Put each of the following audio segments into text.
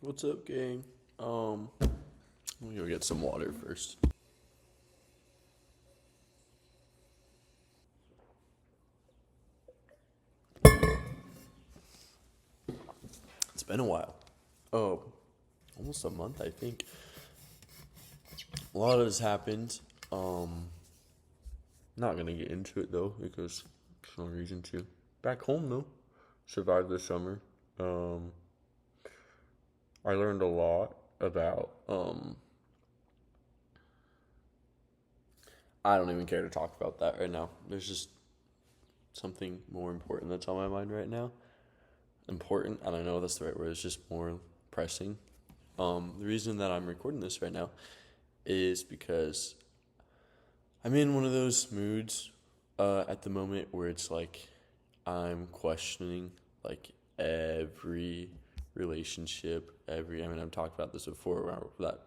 What's up, gang? Let me go get some water first. It's been a while. Oh, almost a month, I think. A lot has happened. Not gonna get into it though because there's no reason to. Back home though, survived the summer. Um, I learned a lot about. I don't even care to talk about that right now. There's just something more important that's on my mind right now. Important. I don't know if that's the right word. It's just more pressing. The reason that I'm recording this right now is because I'm in one of those moods at the moment where it's like I'm questioning like every relationship, I mean, I've talked about this before, that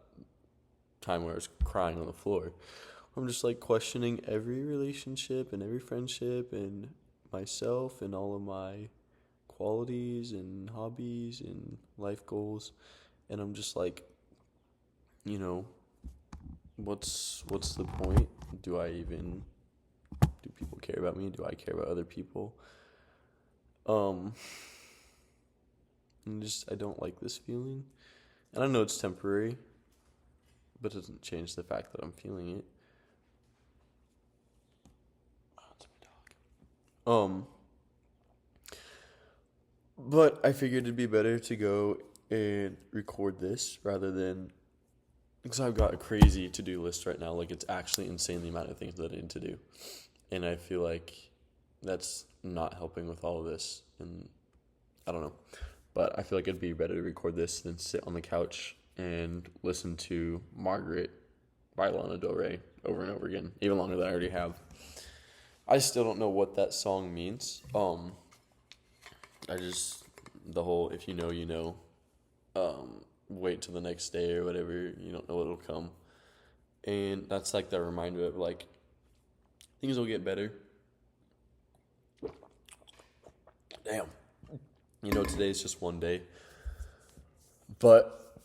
time where I was crying on the floor. I'm just like questioning every relationship and every friendship and myself and all of my qualities and hobbies and life goals. And I'm just like, you know, what's the point? Do people care about me? Do I care about other people? Um, I don't like this feeling. And I know it's temporary, but it doesn't change the fact that I'm feeling it. That's my dog. But I figured it'd be better to go and record this rather than, because I've got a crazy to-do list right now. Like, it's actually insane the amount of things that I need to do. And I feel like that's not helping with all of this. And I don't know. But I feel like it'd be better to record this than sit on the couch and listen to Margaret by Lana Del Rey over and over again, even longer than I already have. I still don't know what that song means. The whole if you know, you know, wait till the next day or whatever, you don't know what'll come. And that's like the reminder of like, things will get better. Damn. Today's just one day. But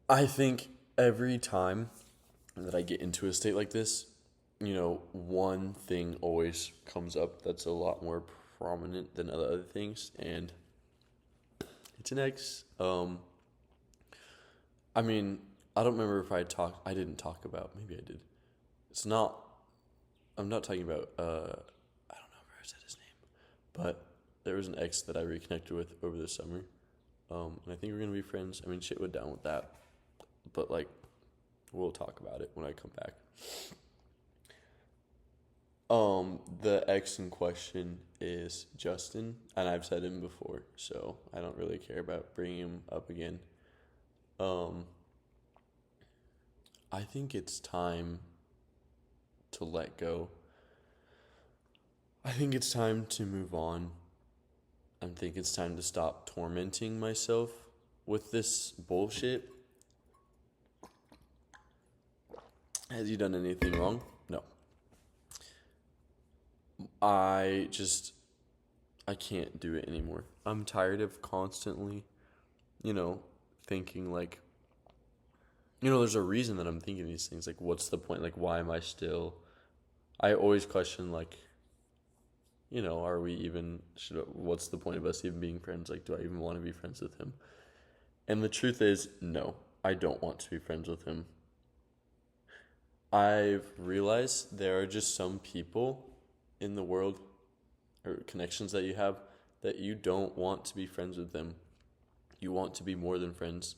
I think every time that I get into a state like this, one thing always comes up that's a lot more prominent than other things, and it's an ex. I mean, I don't remember if I didn't talk about, maybe I did. It's not, I'm not talking about, I don't know if I said his name, but there was an ex that I reconnected with over the summer. And I think we're going to be friends. I mean, shit went down with that, but like, we'll talk about it when I come back. The ex in question is Justin, and I've said him before, so I don't really care about bringing him up again. Um, I think it's time to let go. I think it's time to move on. I think it's time to stop tormenting myself with this bullshit. Has he done anything wrong? No. I can't do it anymore. I'm tired of constantly, you know, thinking like, there's a reason that I'm thinking these things. Like, what's the point? Like, why am I still? I always question, like, are we even, what's the point of us even being friends? Like, do I even want to be friends with him? And the truth is, no, I don't want to be friends with him. I've realized there are just some people in the world or connections that you have that you don't want to be friends with them. You want to be more than friends.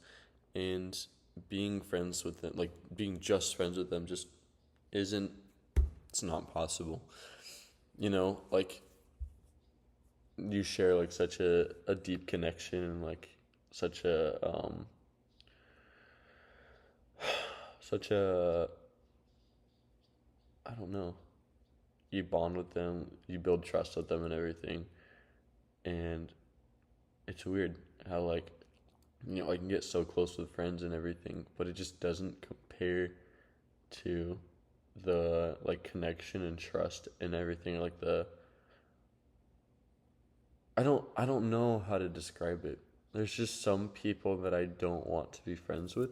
And being friends with them, like being just friends with them, just it's not possible. Like you share like such a deep connection and like such such a, I don't know, you bond with them, you build trust with them and everything. And it's weird how like, I can get so close with friends and everything, but it just doesn't compare to the like connection and trust and everything. Like I don't know how to describe it. there's just some people that I don't want to be friends with.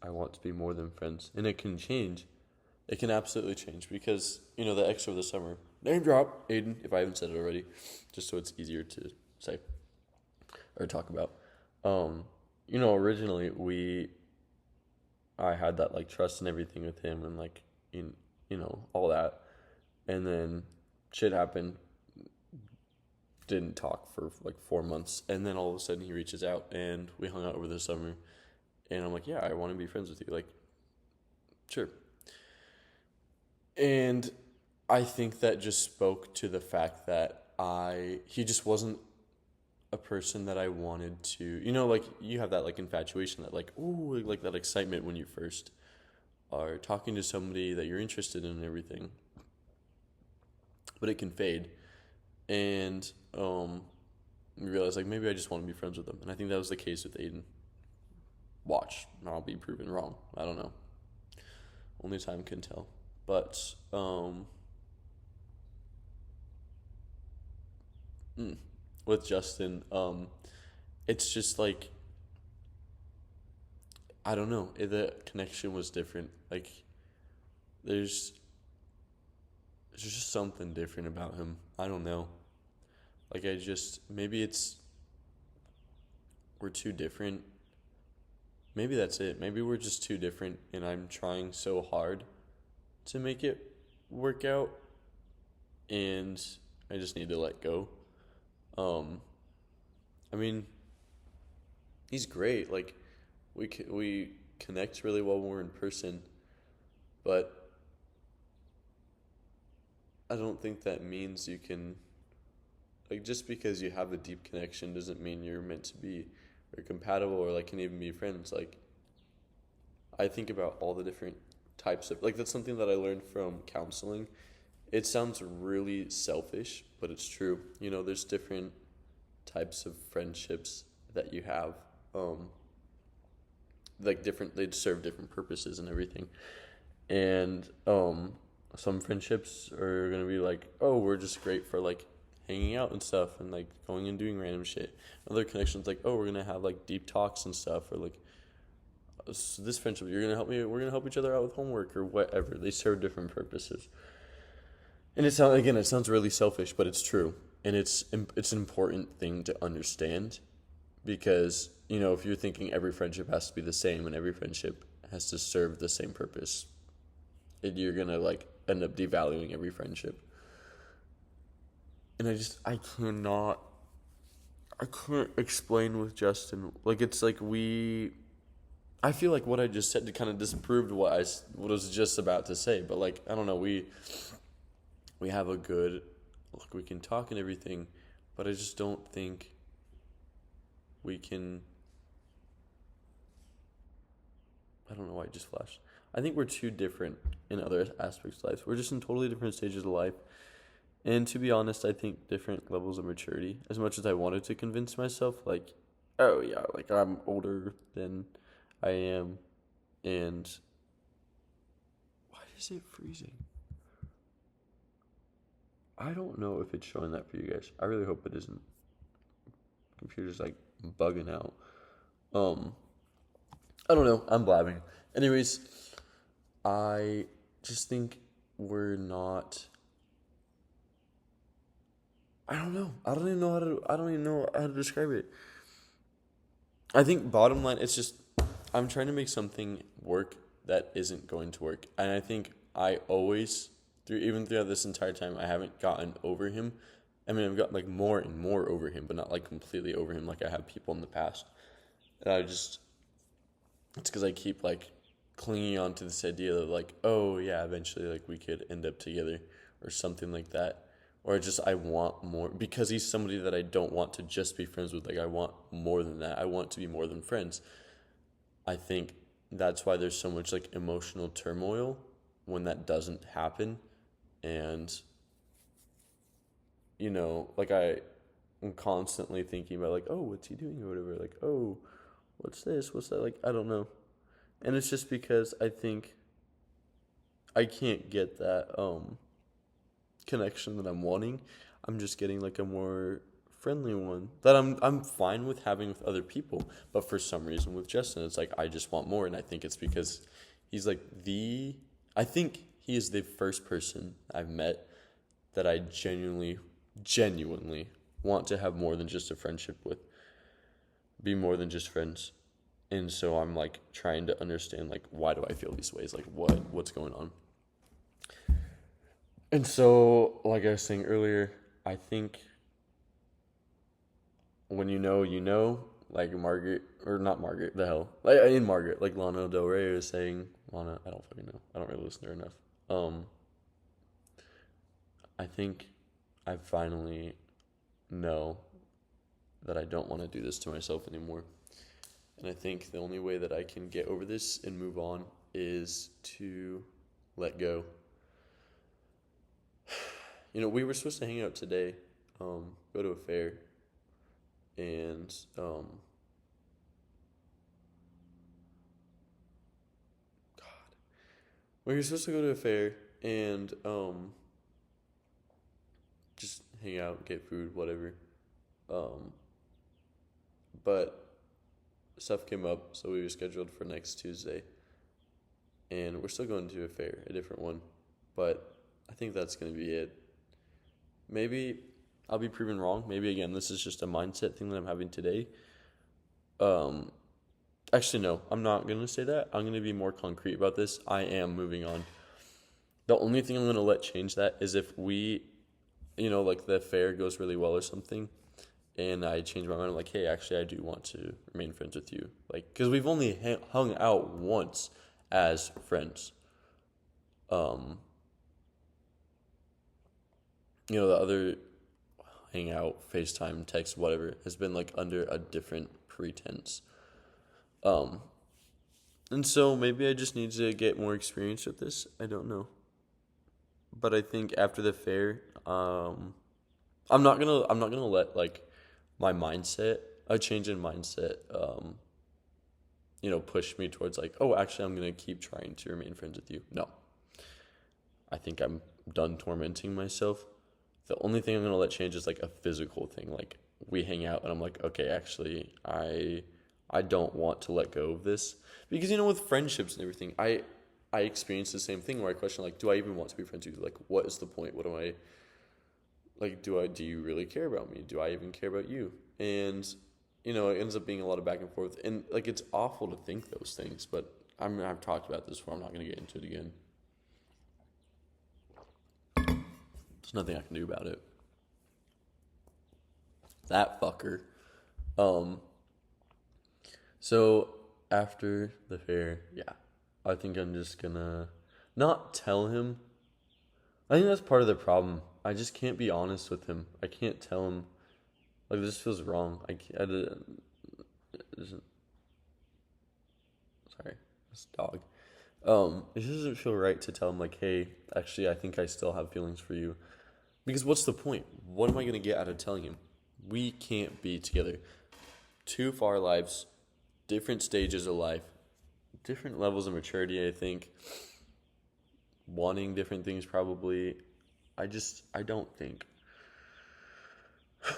I want to be more than friends. And it can change. It can absolutely change because, the ex over the summer. Name drop, Aiden, if I haven't said it already, just so it's easier to say or talk about. Originally I had that like trust and everything with him and like, all that. And then shit happened, didn't talk for like 4 months. And then all of a sudden he reaches out and we hung out over the summer. And I'm like, yeah, I want to be friends with you. Like, sure. And I think that just spoke to the fact that he just wasn't a person that I wanted to, like you have that like infatuation, that like, ooh, like that excitement when you first are talking to somebody that you're interested in and everything. But it can fade. And you realize like maybe I just want to be friends with them. And I think that was the case with Aiden. Watch, I'll be proven wrong. I don't know. Only time can tell. But with Justin, it's just like I don't know. The connection was different. Like there's just something different about him. I don't know. Like maybe we're too different. Maybe that's it. Maybe we're just too different and I'm trying so hard to make it work out and I just need to let go. I mean, he's great. Like we connect really well when we're in person, but I don't think that means you can, like, just because you have a deep connection doesn't mean you're meant to be or compatible or like can even be friends. Like I think about all the different types of, like, that's something that I learned from counseling. It sounds really selfish, but it's true. There's different types of friendships that you have. Like they serve different purposes and everything. And some friendships are gonna be like, oh, we're just great for like hanging out and stuff and like going and doing random shit. Other connections like, oh, we're gonna have like deep talks and stuff, or like this friendship, you're gonna help me, we're gonna help each other out with homework or whatever. They serve different purposes. And it sounds really selfish, but it's true. And it's an important thing to understand because, if you're thinking every friendship has to be the same and every friendship has to serve the same purpose, you're going to like end up devaluing every friendship. And I can't explain with Justin. Like, it's like I feel like what I just said kind of disproved what I was just about to say. But like, I don't know, we have a good, like, we can talk and everything, but I just don't think we can. I don't know why I just flashed. I think we're too different in other aspects of life. We're just in totally different stages of life. And to be honest, I think different levels of maturity. As much as I wanted to convince myself, like, oh yeah, like I'm older than I am. And why is it freezing? I don't know if it's showing that for you guys. I really hope it isn't. Computer's like bugging out. I don't know. I'm blabbing. Anyways, I just think we're not. I don't know. I don't even know how to describe it. I think bottom line, it's just I'm trying to make something work that isn't going to work, and I think I always throughout this entire time I haven't gotten over him. I mean, I've gotten like more and more over him, but not like completely over him like I have people in the past. And it's because I keep like clinging on to this idea of like, oh yeah, eventually like we could end up together or something like that. Or just I want more because he's somebody that I don't want to just be friends with. Like I want more than that. I want to be more than friends. I think that's why there's so much like emotional turmoil when that doesn't happen. And like I am constantly thinking about like, oh, what's he doing or whatever. Like, oh, what's this? What's that? Like, I don't know. And it's just because I think I can't get that connection that I'm wanting. I'm just getting like a more friendly one that I'm fine with having with other people, but for some reason with Justin, it's like I just want more, and I think it's because he's like I think he is the first person I've met that I genuinely want to have more than just a friendship with, be more than just friends. And so I'm like trying to understand like why do I feel these ways? Like what's going on? And so like I was saying earlier, I think when you know, like Margaret or not Margaret, the hell. Like in Margaret, like Lana Del Rey is saying Lana, I don't fucking know. I don't really listen to her enough. I think I finally know that I don't want to do this to myself anymore. And I think the only way that I can get over this and move on is to let go. You know, we were supposed to hang out today, go to a fair, and God, we were supposed to go to a fair and just hang out, get food, whatever. But stuff came up, so we were scheduled for next Tuesday. And we're still going to a fair, a different one. But I think that's going to be it. Maybe I'll be proven wrong. Maybe, again, this is just a mindset thing that I'm having today. Actually, no, I'm not going to say that. I'm going to be more concrete about this. I am moving on. The only thing I'm going to let change that is if we, like the fair goes really well or something, and I change my mind. I'm like, hey, actually, I do want to remain friends with you. Like, because we've only hung out once as friends. The other hangout, FaceTime, text, whatever, has been like under a different pretense. And so maybe I just need to get more experience with this. I don't know. But I think after the fair, I'm not gonna let like my mindset, a change in mindset, push me towards like, oh, actually, I'm gonna keep trying to remain friends with you. No, I think I'm done tormenting myself. The only thing I'm gonna let change is like a physical thing. Like we hang out, and I'm like, okay, actually, I don't want to let go of this because with friendships and everything, I experience the same thing where I question like, do I even want to be friends with you? Like, what is the point? What am I? Like, do you really care about me? Do I even care about you? And, it ends up being a lot of back and forth. And, like, it's awful to think those things, but I've talked about this before. I'm not going to get into it again. There's nothing I can do about it. That fucker. So, after the fair, yeah, I think I'm just going to not tell him. I think that's part of the problem. I just can't be honest with him. I can't tell him, like, this feels wrong. Sorry, this dog. It doesn't feel right to tell him, like, hey, actually, I think I still have feelings for you. Because what's the point? What am I going to get out of telling him? We can't be together. Two far lives, different stages of life, different levels of maturity, I think. Wanting different things, probably. I don't think.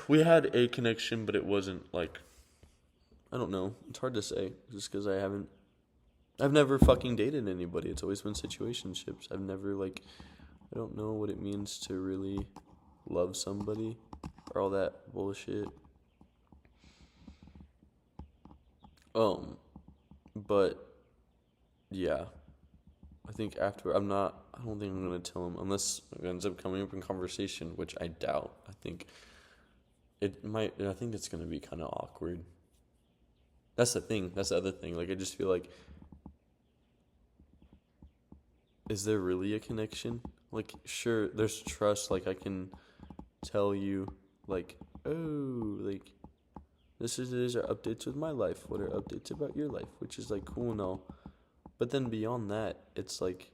We had a connection, but it wasn't like, I don't know. It's hard to say just because I've never fucking dated anybody. It's always been situationships. I've never I don't know what it means to really love somebody or all that bullshit. But yeah. I think I don't think I'm going to tell him unless it ends up coming up in conversation, which I doubt. I think it's going to be kind of awkward. That's the thing. That's the other thing. Like, I just feel like, is there really a connection? Like, sure, there's trust. Like, I can tell you, like, oh, like, these are updates with my life. What are updates about your life? Which is, like, cool and all. But then beyond that, it's like,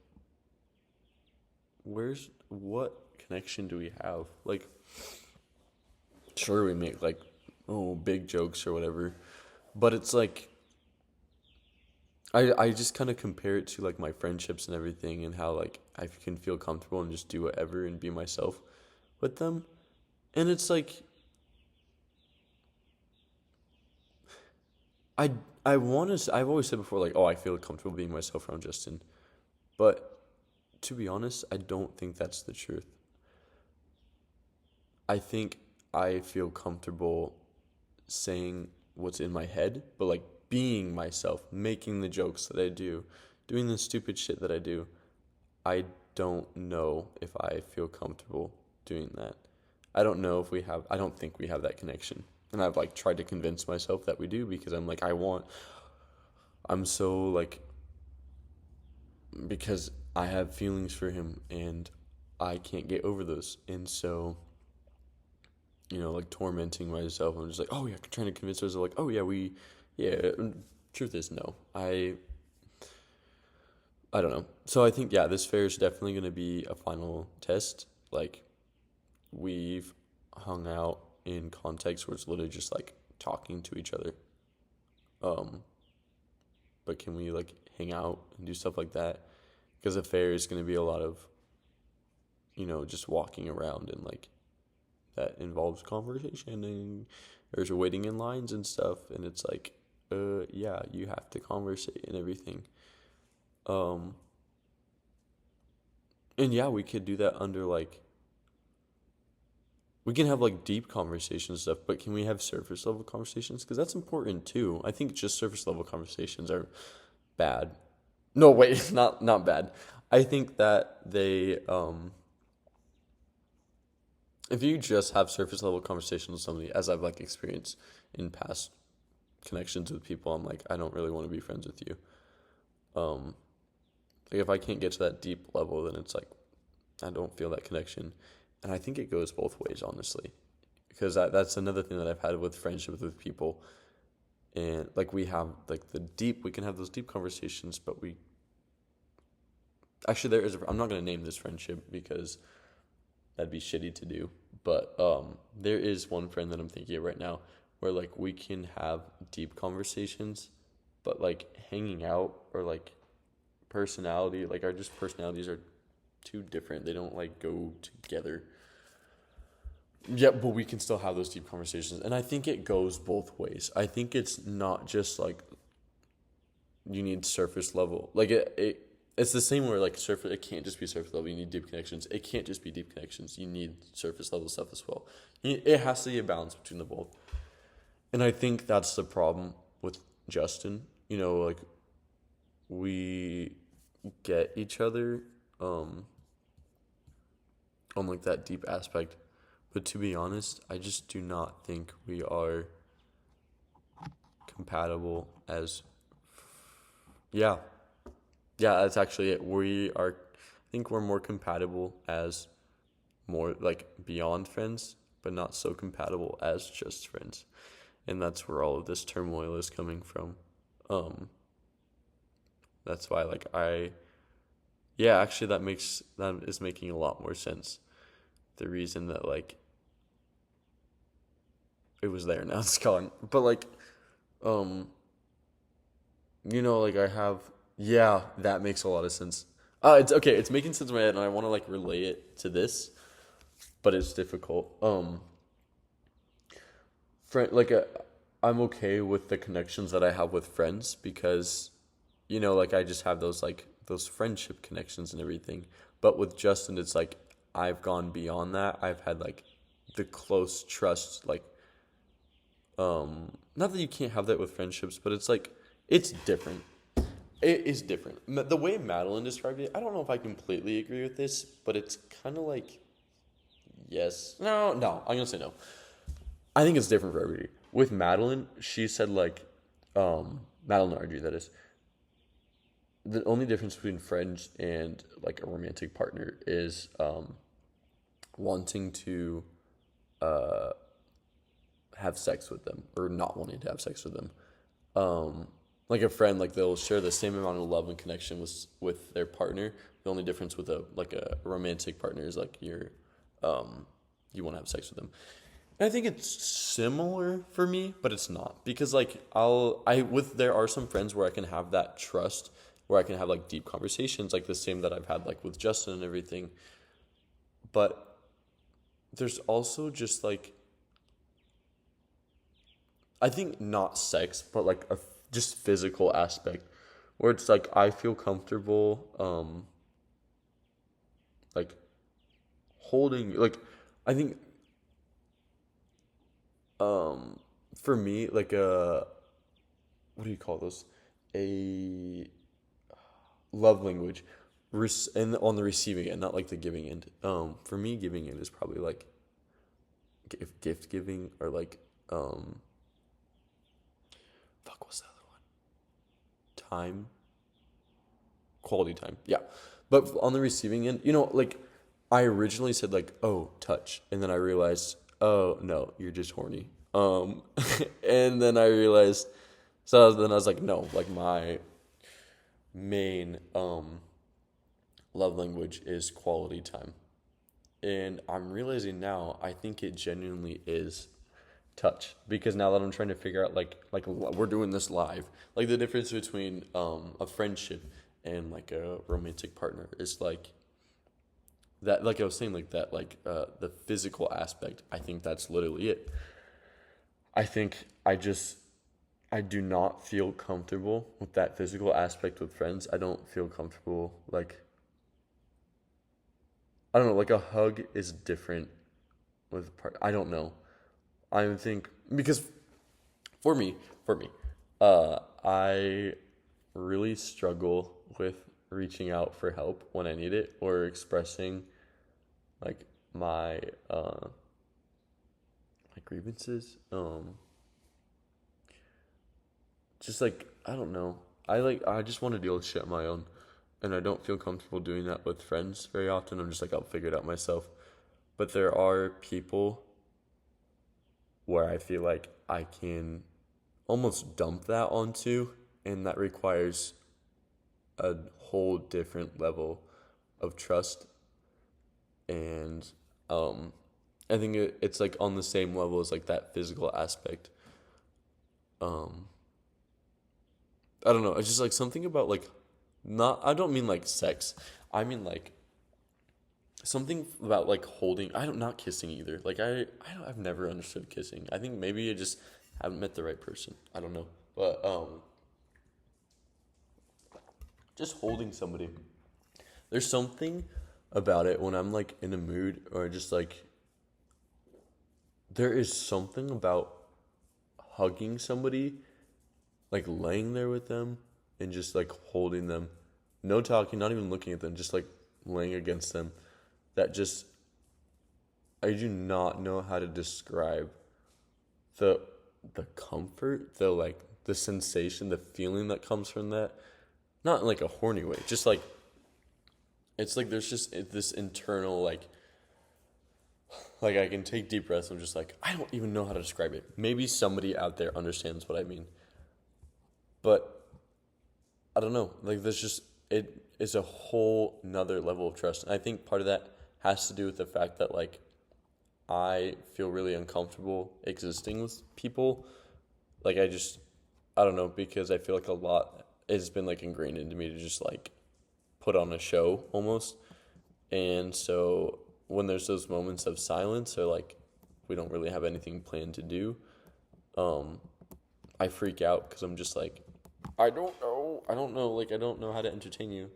what connection do we have? Like, sure, we make, like, big jokes or whatever. But it's like, I just kind of compare it to, like, my friendships and everything and how, like, I can feel comfortable and just do whatever and be myself with them. And it's like, I I want to. I've always said before, like, oh, I feel comfortable being myself around Justin, but to be honest, I don't think that's the truth. I think I feel comfortable saying what's in my head, but like being myself, making the jokes that I do, doing the stupid shit that I do. I don't know if I feel comfortable doing that. I don't think we have that connection. And I've like tried to convince myself that we do because I'm so like, because I have feelings for him and I can't get over those. And so, like tormenting myself. I'm just like, oh yeah, trying to convince myself like, oh yeah, yeah. Truth is no. I don't know. So I think yeah, this fair is definitely going to be a final test. Like we've hung out in context where it's literally just like talking to each other. Um, but can we like hang out and do stuff like that? Because a fair is going to be a lot of, just walking around and like that involves conversation and there's waiting in lines and stuff. And it's like, yeah, you have to conversate and everything. Um, and yeah, we could do that under like, we can have like deep conversations and stuff, but can we have surface level conversations? Because that's important too. I think just surface level conversations are bad. No, wait, not bad. I think that if you just have surface level conversations with somebody, as I've like experienced in past connections with people, I'm like, I don't really want to be friends with you. Um, like if I can't get to that deep level, then it's like I don't feel that connection, and I think it goes both ways, honestly, because that's another thing that I've had with friendships with people, and like we can have those deep conversations, but we actually I'm not gonna name this friendship because that'd be shitty to do, but there is one friend that I'm thinking of right now where like we can have deep conversations, but like hanging out or like our just personalities are too different. They don't like go together. Yeah, but we can still have those deep conversations. And I think it goes both ways. I think it's not just like you need surface level. Like it's the same where like surface it can't just be surface level. You need deep connections. It can't just be deep connections. You need surface level stuff as well. It has to be a balance between the both. And I think that's the problem with Justin. Like we get each other on like that deep aspect. But to be honest, I just do not think we are compatible as yeah. Yeah, that's actually it. I think we're more compatible as more like beyond friends, but not so compatible as just friends. And that's where all of this turmoil is coming from. Um that's why like yeah, actually that is making a lot more sense. The reason that like it was there, now it's gone. But like um like I have yeah, that makes a lot of sense. It's okay, it's making sense in my head and I want to like relay it to this, but it's difficult. Friend like I'm okay with the connections that I have with friends because like I just have those friendship connections and everything. But with Justin it's like I've gone beyond that. I've had like the close trust like not that you can't have that with friendships, but it's like it's different. It is different. The way Madeline described it, I don't know if I completely agree with this, but it's kind of like yes. No, I'm gonna say no. I think it's different for everybody. With Madeline, she said like Madeline Argy, that is. The only difference between friends and like a romantic partner is wanting to uh have sex with them or not wanting to have sex with them. Like a friend, like they'll share the same amount of love and connection with their partner. The only difference with a romantic partner is like you want to have sex with them. And I think it's similar for me, but it's not because like there are some friends where I can have that trust, where I can have like deep conversations, like the same that I've had like with Justin and everything. But there's also just like I think not sex, but like a just physical aspect where it's like I feel comfortable like holding like I think um for me like a what do you call this? A love language and on the receiving end, not like the giving end. For me giving end is probably like gift giving or like um fuck what's the other one? Time, quality time. Yeah. But on the receiving end, like I originally said like, "Oh, touch." And then I realized, "Oh, no, you're just horny." And then I realized then I was like, "No, like my main love language is quality time." And I'm realizing now, I think it genuinely is touch because now that I'm trying to figure out like we're doing this live, like the difference between a friendship and like a romantic partner is like that, like I was saying, like that, like the physical aspect. I think that's literally it. I think I do not feel comfortable with that physical aspect with friends. I don't feel comfortable like I don't know, like a hug is different with part. I don't know. I think because for me, for me, I really struggle with reaching out for help when I need it or expressing like my my grievances. Just like I don't know. I just want to deal with shit on my own, and I don't feel comfortable doing that with friends very often. I'm just like I'll figure it out myself. But there are people where I feel like I can almost dump that onto, and that requires a whole different level of trust. And I think it's like on the same level as like that physical aspect. Um, I don't know. It's just like something about like not. I don't mean like sex. I mean like something about like holding. I don't not kissing either. Like I've never understood kissing. I think maybe I just haven't met the right person. I don't know. But just holding somebody. There's something about it when I'm like in a mood or just like there is something about hugging somebody, like laying there with them and just like holding them. No talking, not even looking at them, just like laying against them. That just I do not know how to describe the the comfort, the like the sensation, the feeling that comes from that. Not in like a horny way, just like it's like there's just this internal like I can take deep breaths. I'm just like I don't even know how to describe it. Maybe somebody out there understands what I mean, but I don't know. Like there's just it is a whole nother level of trust, and I think part of that has to do with the fact that like I feel really uncomfortable existing with people. Like I don't know because I feel like a lot has been like ingrained into me to just like put on a show almost. And so when there's those moments of silence or like we don't really have anything planned to do, um, I freak out because I'm just like, I don't know. I don't know. Like, I don't know how to entertain you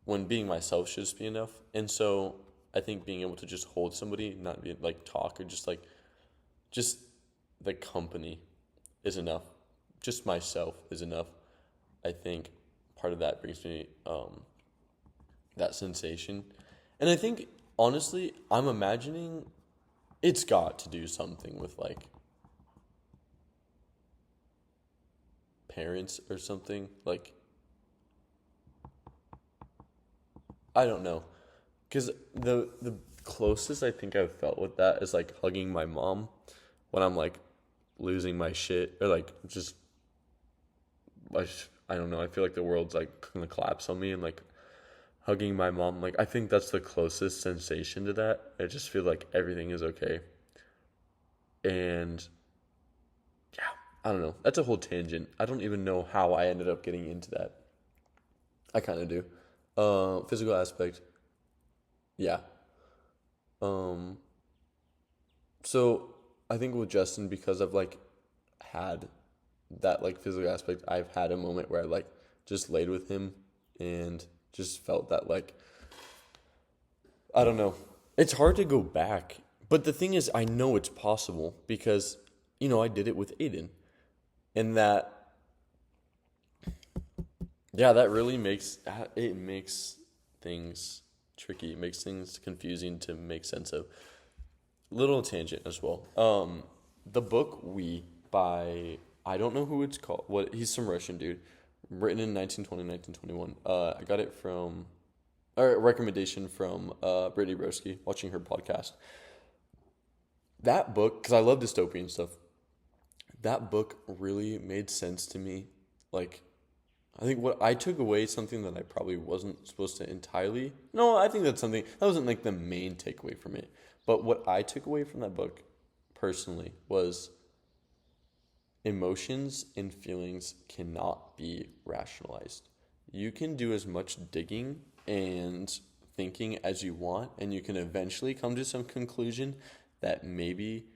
when being myself should just be enough. And so I think being able to just hold somebody, not be like talk or just the company is enough. Just myself is enough. I think part of that brings me that sensation. And I think honestly, I'm imagining it's got to do something with like parents or something. Like I don't know. Cuz the closest I think I've felt with that is like hugging my mom when I'm like losing my shit or like just I don't know. I feel like the world's like gonna collapse on me and like hugging my mom. Like I think that's the closest sensation to that. I just feel like everything is okay. And yeah, I don't know. That's a whole tangent. I don't even know how I ended up getting into that. I kind of do. Physical aspect. Yeah. Um, so I think with Justin, because I've like had that like physical aspect. I've had a moment where I like just laid with him and just felt that like, I don't know. It's hard to go back. But the thing is, I know it's possible because, I did it with Aiden. And that really makes things tricky. It makes things confusing to make sense of. Little tangent as well. The book We by, I don't know who it's called. He's some Russian dude, written in 1920, 1921. I got it from a recommendation from Brittany Broski, watching her podcast. That book, because I love dystopian stuff, that book really made sense to me. Like, I think what I took away, something that I probably wasn't supposed to entirely. No, I think that's something that wasn't like the main takeaway from it. But what I took away from that book personally was emotions and feelings cannot be rationalized. You can do as much digging and thinking as you want, and you can eventually come to some conclusion that maybe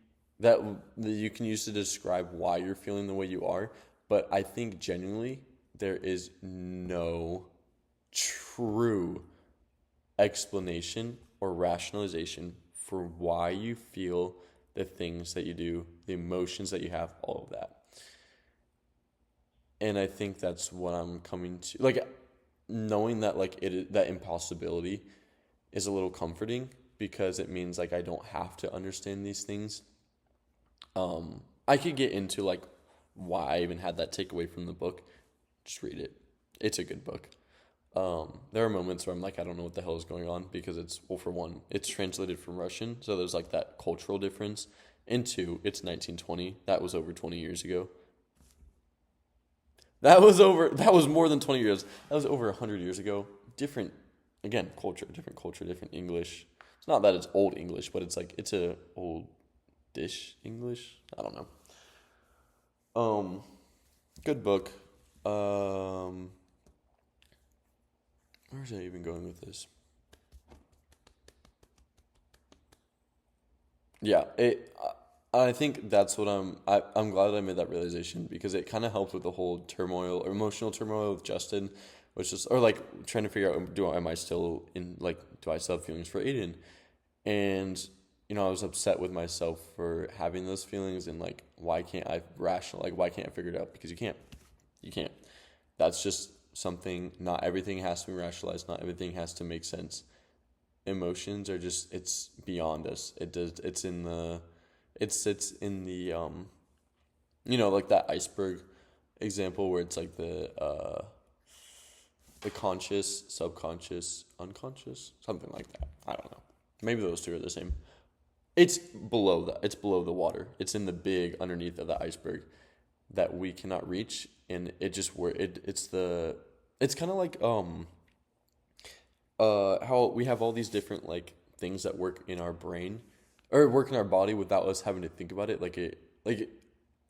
that you can use to describe why you're feeling the way you are. But I think genuinely there is no true explanation or rationalization for why you feel the things that you do, the emotions that you have, all of that. And I think that's what I'm coming to, like, knowing that like that impossibility is a little comforting, because it means like I don't have to understand these things. I could get into like why I even had that takeaway from the book. Just read it. It's a good book. There are moments where I'm like, I don't know what the hell is going on, because for one, it's translated from Russian, so there's like that cultural difference. And two, it's 1920. That was over 20 years ago. That was more than 20 years. That was over 100 years ago. Different culture, different English. It's not that it's old English, but it's like, it's a old-ish English. I don't know. Good book. Where's I even going with this? Yeah, I think that's what I'm glad that I made that realization, because it kind of helped with the whole turmoil or emotional turmoil with Justin, which is, or like trying to figure out, do I still have feelings for Aiden? And I was upset with myself for having those feelings, and like, why can't I figure it out? Because you can't. That's just something. Not everything has to be rationalized. Not everything has to make sense. Emotions are just, it's beyond us. It sits in the like that iceberg example, where it's like the conscious, subconscious, unconscious, something like that. I don't know. Maybe those two are the same. It's below that. It's below the water. It's in the big underneath of the iceberg that we cannot reach, and it's kind of like how we have all these different like things that work in our brain or work in our body without us having to think about it, like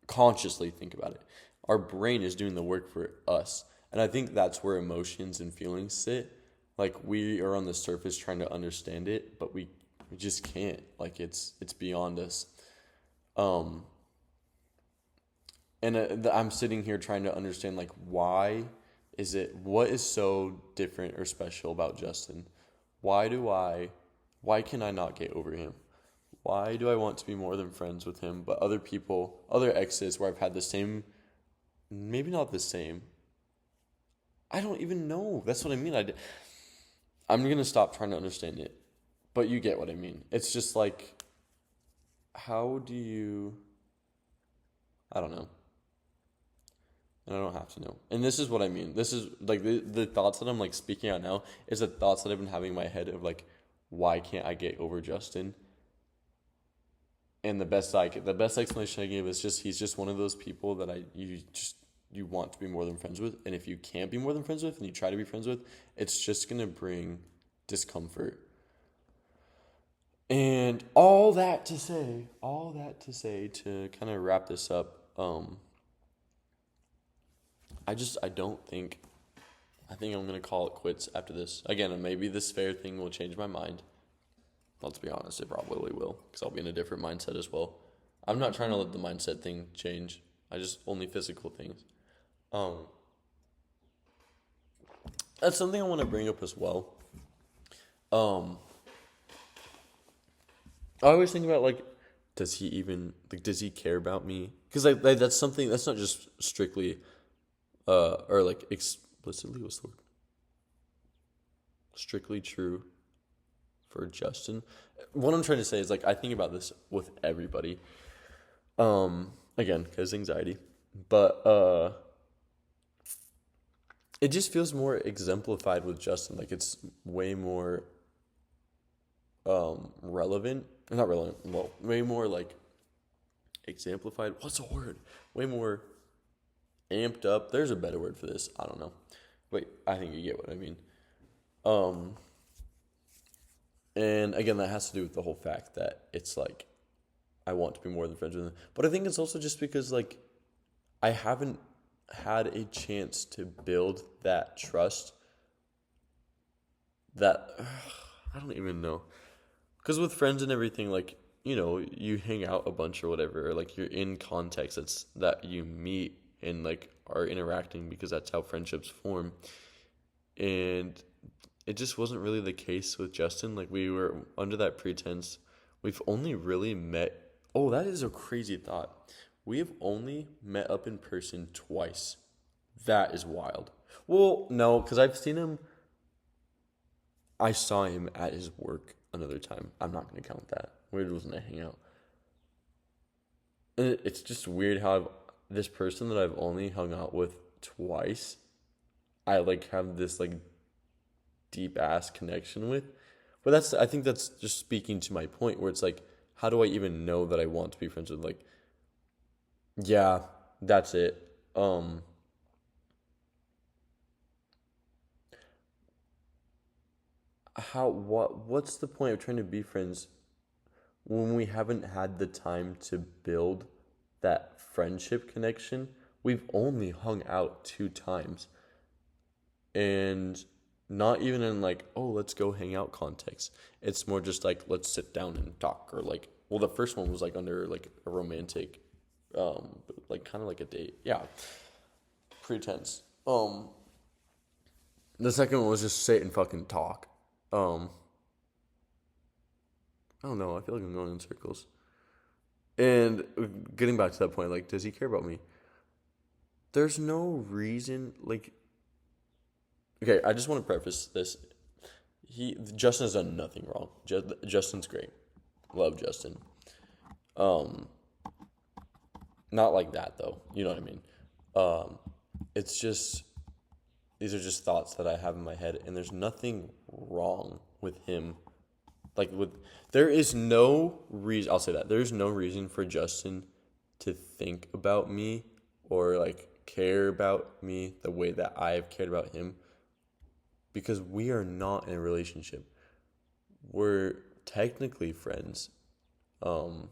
consciously think about it. Our brain is doing the work for us, and I think that's where emotions and feelings sit. Like, we are on the surface trying to understand it, but we just can't. Like, it's beyond us. And I'm sitting here trying to understand, like, what is so different or special about Justin? Why can I not get over him? Why do I want to be more than friends with him? But other people, other exes where I've had the same, maybe not the same. I don't even know. That's what I mean. I'm going to stop trying to understand it. But you get what I mean. It's just like, how do you, I don't know. And I don't have to know. And this is what I mean. This is like the thoughts that I'm like speaking out now is the thoughts that I've been having in my head of like, why can't I get over Justin? And the best explanation I gave is just, he's just one of those people that you want to be more than friends with. And if you can't be more than friends with and you try to be friends with, it's just going to bring discomfort. And all that to say to kind of wrap this up, I think I'm going to call it quits after this. Again, maybe this fair thing will change my mind. Let's be honest, it probably will, because I'll be in a different mindset as well. I'm not trying to let the mindset thing change. I just only physical things. Um, that's something I want to bring up as well. Um, I always think about like, does he care about me? Because like that's something that's not just strictly or like explicitly what's the word? Strictly true for Justin. What I'm trying to say is like I think about this with everybody. Again, because anxiety, but it just feels more exemplified with Justin. Like it's way more relevant, not relevant. Well, way more like exemplified. What's the word? Way more amped up. There's a better word for this. I don't know. Wait, I think you get what I mean. Um, and again, that has to do with the whole fact that it's like I want to be more than friends with him. But I think it's also just because like I haven't had a chance to build that trust that I don't even know. Because with friends and everything, like, you hang out a bunch or whatever, or like you're in context that's that you meet and like are interacting because that's how friendships form. And it just wasn't really the case with Justin. Like we were under that pretense. We've only really met. Oh, that is a crazy thought. We have only met up in person twice. That is wild. Well, no, because I've seen him. I saw him at his work another time. I'm not going to count that. We wasn't a hangout. And it's just weird how this person that I've only hung out with twice, I like have this like deep ass connection with. But I think that's just speaking to my point where it's like, how do I even know that I want to be friends with? Like, yeah, that's it. What's the point of trying to be friends when we haven't had the time to build that friendship connection? We've only hung out 2 times, and not even in like, oh, let's go hang out context. It's more just like, let's sit down and talk, or like, well, the first one was like under like a romantic, like kind of like a date. Yeah, pretense. The second one was just sit and fucking talk. Um, I don't know. I feel like I'm going in circles. And getting back to that point, like, does he care about me? There's no reason, like, okay, I just want to preface this. Justin has done nothing wrong. Justin's great. Love Justin. Um, Not like that though. You know what I mean? It's just these are just thoughts that I have in my head, and there's nothing wrong with him. Like there is no reason. I'll say that there's no reason for Justin to think about me or like care about me the way that I've cared about him, because we are not in a relationship. We're technically friends. Um,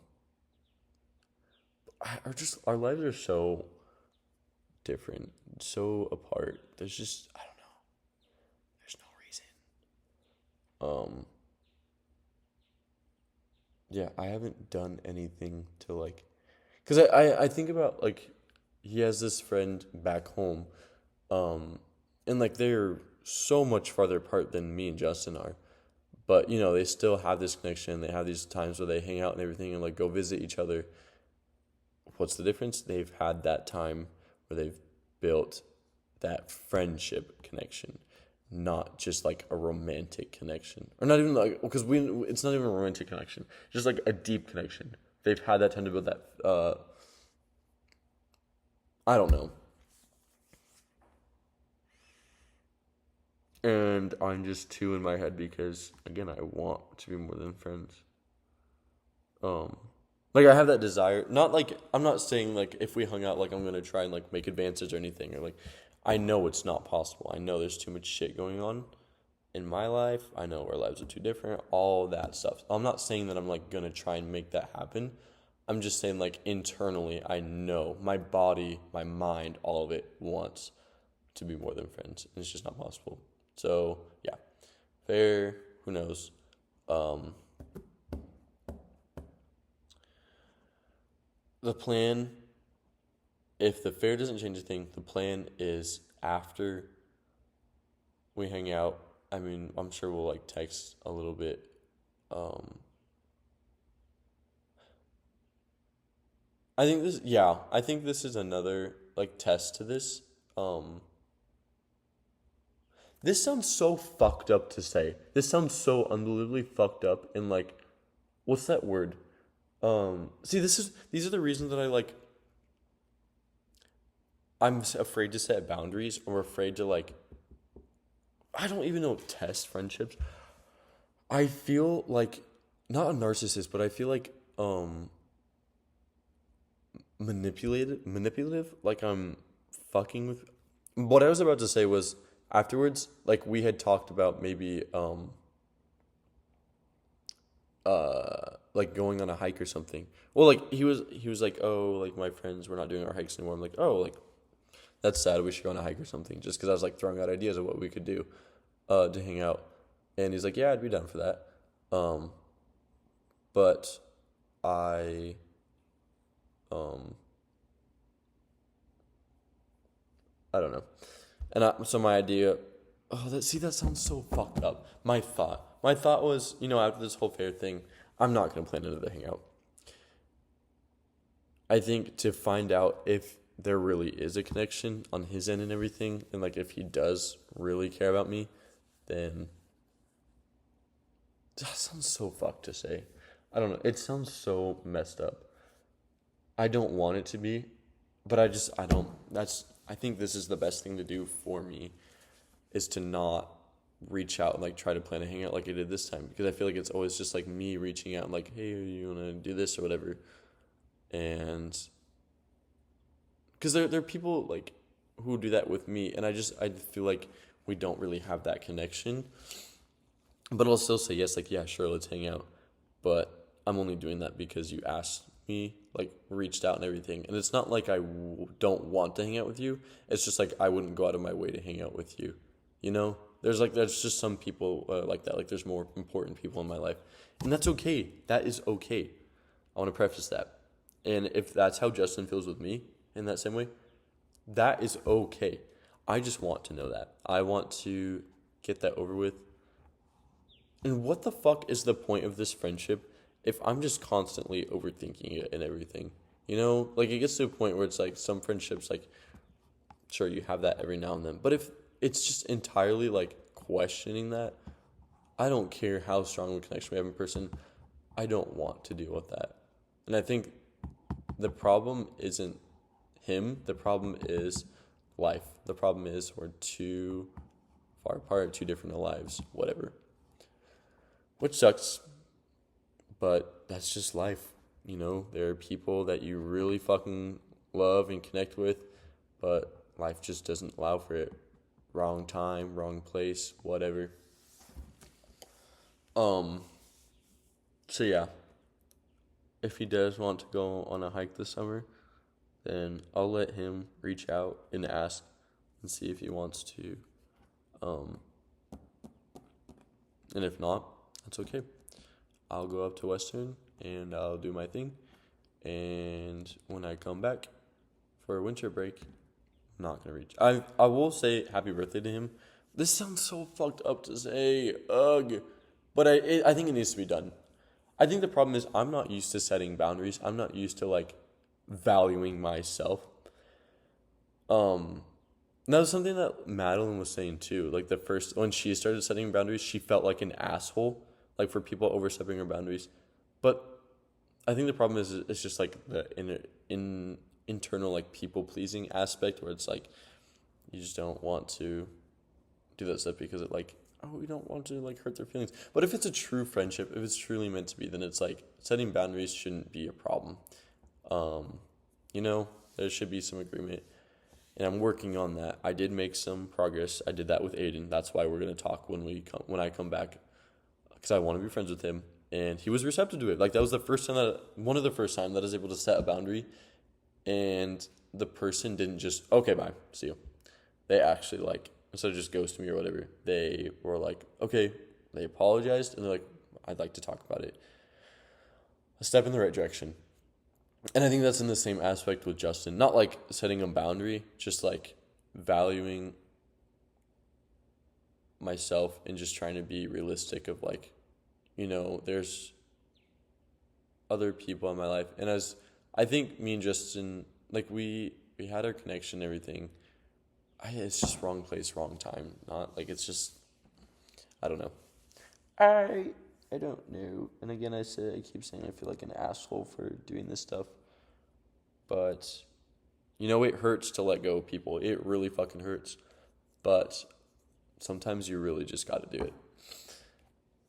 our lives are so different, so apart. There's just I don't know. There's no reason. Yeah, I haven't done anything to like, because I think about like he has this friend back home, um, and like they're so much farther apart than me and Justin are, but they still have this connection. They have these times where they hang out and everything and like go visit each other. What's the difference? They've had that time where they've built that friendship connection, not just like a romantic connection, or not even like because it's not even a romantic connection, just like a deep connection. They've had that time to build that. I don't know, and I'm just too in my head because again, I want to be more than friends. Um, like I have that desire. Not like I'm not saying like if we hung out, like I'm gonna try and like make advances or anything, or like I know it's not possible. I know there's too much shit going on in my life. I know our lives are too different. All that stuff. I'm not saying that I'm like gonna try and make that happen. I'm just saying like internally, I know my body, my mind, all of it wants to be more than friends, and it's just not possible. So yeah, fair. Who knows? Um, the plan if the fare doesn't change a thing, the plan is after we hang out. I mean, I'm sure we'll like text a little bit. Um, I think this is another like test to this. Um, this sounds so fucked up to say. This sounds so unbelievably fucked up and like, what's that word? See, these are the reasons that I'm afraid to set boundaries or afraid to like, I don't even know, test friendships. I feel like, not a narcissist, but I feel like, manipulative, like I'm fucking with. What I was about to say was afterwards, like we had talked about maybe like going on a hike or something. Well, like he was like, oh, like my friends, we're not doing our hikes anymore. I'm like, oh, like that's sad. We should go on a hike or something. Just because I was like throwing out ideas of what we could do, to hang out, and he's like, yeah, I'd be down for that. Um, but I um I don't know. So my idea, that sounds so fucked up. My thought was, after this whole fair thing, I'm not gonna plan another hangout. I think to find out if there really is a connection on his end and everything, and like if he does really care about me, then that sounds so fucked to say. I don't know. It sounds so messed up. I don't want it to be, but I don't. I think this is the best thing to do for me is to not reach out and like try to plan a hangout like I did this time because I feel like it's always just like me reaching out and like, hey, you want to do this or whatever, and because there are people like who do that with me, and I feel like we don't really have that connection, but I'll still say yes, like yeah, sure, let's hang out, but I'm only doing that because you asked me, like reached out and everything, and it's not like don't want to hang out with you. It's just like I wouldn't go out of my way to hang out with you. There's just some people like that. Like there's more important people in my life, and that's okay. That is okay. I want to preface that, and if that's how Justin feels with me in that same way, that is okay. I just want to know that. I want to get that over with. And what the fuck is the point of this friendship if I'm just constantly overthinking it and everything? Like it gets to a point where it's like some friendships, like, sure, you have that every now and then. But if it's just entirely like questioning that, I don't care how strong of a connection we have in person, I don't want to deal with that. And I think the problem isn't him, the problem is life. The problem is we're too far apart, too different lives, whatever. Which sucks, but that's just life. There are people that you really fucking love and connect with, but life just doesn't allow for it. Wrong time, wrong place, whatever. So yeah, if he does want to go on a hike this summer, then I'll let him reach out and ask and see if he wants to. Um, and if not, that's okay. I'll go up to Western and I'll do my thing. And when I come back for a winter break, I'm not gonna reach. I will say happy birthday to him. This sounds so fucked up to say, ugh, but I think it needs to be done. I think the problem is I'm not used to setting boundaries. I'm not used to like valuing myself. That was something that Madeline was saying too. Like the first when she started setting boundaries, she felt like an asshole, like for people overstepping her boundaries. But I think the problem is it's just like the internal like people pleasing aspect where it's like you just don't want to do that stuff because it like we don't want to like hurt their feelings. But if it's a true friendship, if it's truly meant to be, then it's like setting boundaries shouldn't be a problem. Um, there should be some agreement. And I'm working on that. I did make some progress. I did that with Aiden. That's why we're gonna talk when I come back, because I want to be friends with him. And he was receptive to it. Like that was one of the first time that I was able to set a boundary, and the person didn't just okay, bye, see you. They actually like instead of just ghosting me or whatever, they were like okay. They apologized and they're like, I'd like to talk about it. A step in the right direction. And I think that's in the same aspect with Justin. Not like setting a boundary, just like valuing myself and just trying to be realistic of like, there's other people in my life. And as I think me and Justin, like we had our connection and everything. It's just wrong place, wrong time. Not like it's just I don't know. I I don't know. And again, I keep saying I feel like an asshole for doing this stuff, but it hurts to let go of people. It really fucking hurts. But sometimes you really just got to do it.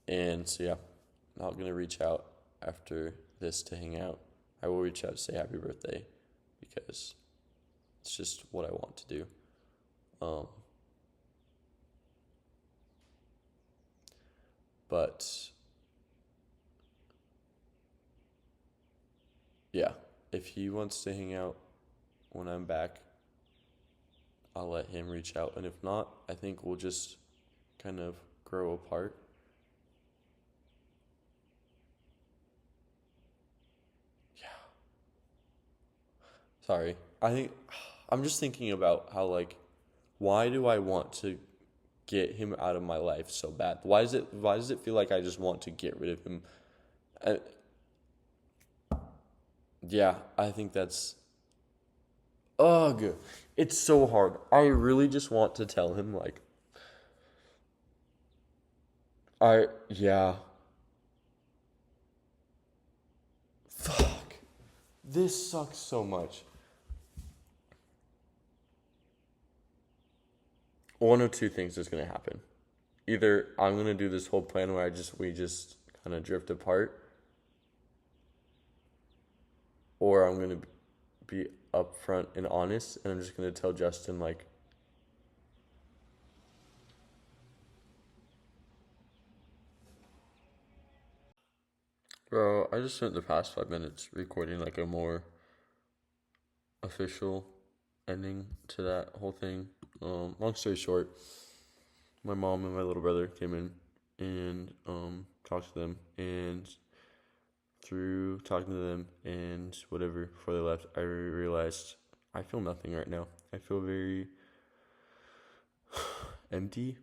And so yeah, not gonna reach out after this to hang out. I will reach out to say happy birthday because it's just what I want to do. Um, but yeah, if he wants to hang out when I'm back, I'll let him reach out. And if not, I think we'll just kind of grow apart. Yeah. Sorry. I think I'm just thinking about how like why do I want to get him out of my life so bad? Why does it feel like I just want to get rid of him? I, yeah, I think that's ugh. It's so hard. I really just want to tell him like yeah. Fuck. This sucks so much. One of two things is gonna happen. Either I'm gonna do this whole plan where we just kind of drift apart, or I'm gonna be upfront and honest, and I'm just gonna tell Justin like, bro, I just spent the past 5 minutes recording like a more official ending to that whole thing. Long story short, my mom and my little brother came in and talked to them, and through talking to them and whatever before they left, I realized I feel nothing right now. I feel very empty.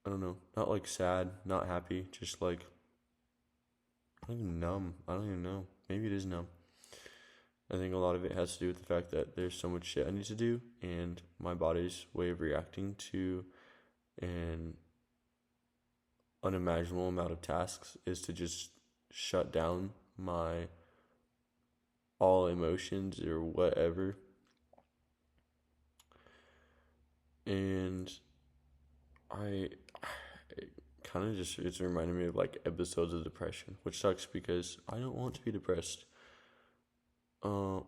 I don't know. Not like sad, not happy, just like I don't even numb. I don't even know. Maybe it is numb. I think a lot of it has to do with the fact that there's so much shit I need to do, and my body's way of reacting to an unimaginable amount of tasks is to just shut down my all emotions or whatever. And I kind of just, it's reminding me of like episodes of depression, which sucks because I don't want to be depressed.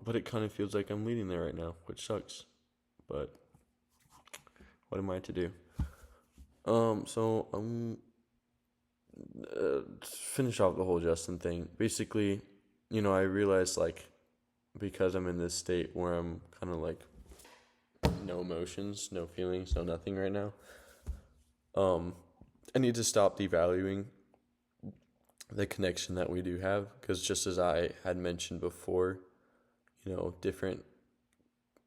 But it kind of feels like I'm leading there right now, which sucks. But what am I to do? So I'm finish off the whole Justin thing. Basically, I realized like because I'm in this state where I'm kind of like no emotions, no feelings, no nothing right now. I need to stop devaluing the connection that we do have because just as I had mentioned before, different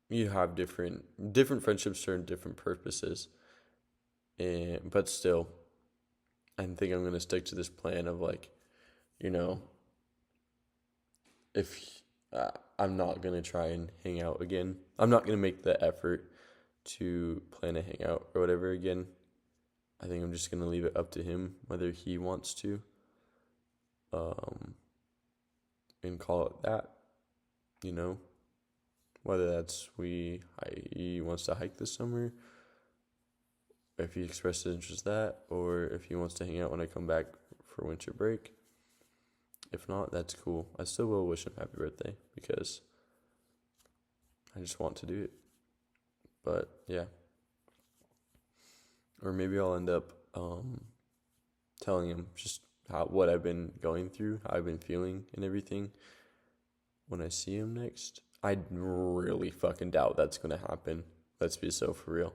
you have different friendships serve different purposes, but still, I think I'm gonna stick to this plan of like, you know, if I'm not gonna try and hang out again, I'm not gonna make the effort to plan a hangout or whatever again. I think I'm just gonna leave it up to him whether he wants to, um, and call it that. You know, whether that's he wants to hike this summer, if he expressed interest in that, or if he wants to hang out when I come back for winter break. If not, that's cool. I still will wish him happy birthday because I just want to do it. But yeah, or maybe I'll end up telling him just what I've been going through, how I've been feeling, and everything when I see him next. I really fucking doubt that's gonna happen. Let's be so for real.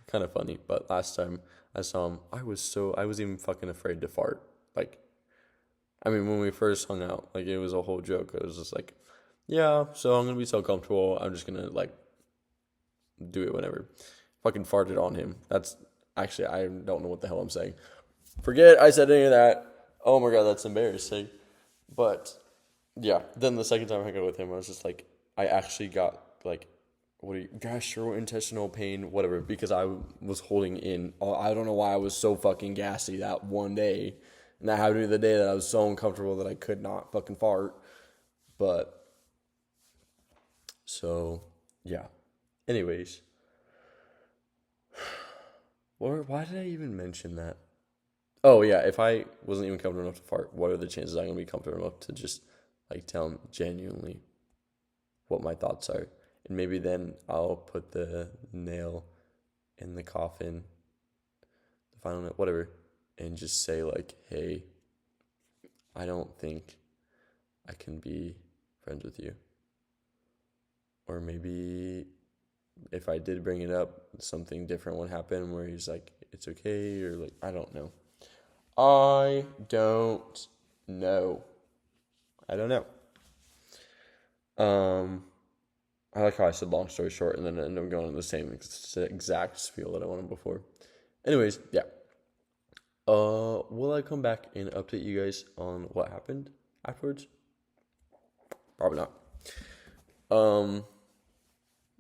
Kind of funny, but last time I saw him, I was even fucking afraid to fart. Like, I mean, when we first hung out, like, it was a whole joke. It was just like, yeah, so I'm gonna be so comfortable. I'm just gonna, like, do it whenever. Fucking farted on him. That's actually, I don't know what the hell I'm saying. Forget I said any of that. Oh my god, that's embarrassing. But yeah, then the second time I hung out with him, I was just like, I actually got like, gastrointestinal pain, whatever, because I was holding in. I don't know why I was so fucking gassy that one day. And that happened to be the day that I was so uncomfortable that I could not fucking fart. But, so, yeah. Anyways, why did I even mention that? Oh yeah, if I wasn't even comfortable enough to fart, what are the chances I'm gonna be comfortable enough to just like tell him genuinely what my thoughts are? And maybe then I'll put the nail in the coffin, the final nail, whatever, and just say like, hey, I don't think I can be friends with you. Or maybe if I did bring it up, something different would happen where he's like, it's okay, or like, I don't know. I don't know. I don't know. I like how I said long story short and then I ended up going on the same exact spiel that I wanted before. Anyways, yeah. Will I come back and update you guys on what happened afterwards? Probably not.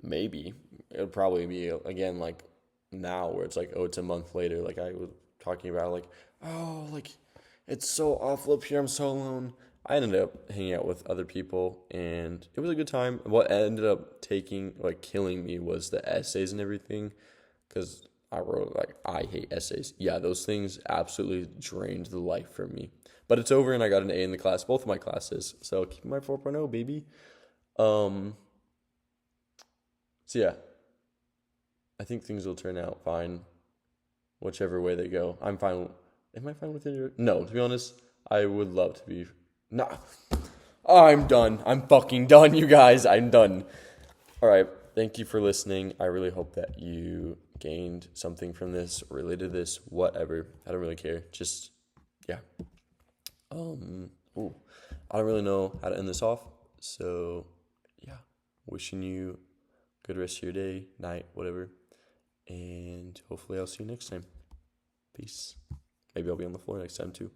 Maybe it'll probably be again like now where it's like, oh, it's a month later. Like I was talking about, like, oh, like it's so awful up here. I'm so alone. I ended up hanging out with other people and it was a good time. What ended up killing me was the essays and everything because I wrote like, I hate essays. Yeah, those things absolutely drained the life from me. But it's over and I got an A in the class, both of my classes. So keep my 4.0, baby. So yeah, I think things will turn out fine, whichever way they go. I'm fine. Am I fine with it? No, to be honest, I would love to be. Nah, I'm done. I'm fucking done, you guys. I'm done. All right. Thank you for listening. I really hope that you gained something from this, related to this, whatever. I don't really care. Just, yeah. Ooh, I don't really know how to end this off. So, yeah. Wishing you good rest of your day, night, whatever. And hopefully I'll see you next time. Peace. Maybe I'll be on the floor next time too.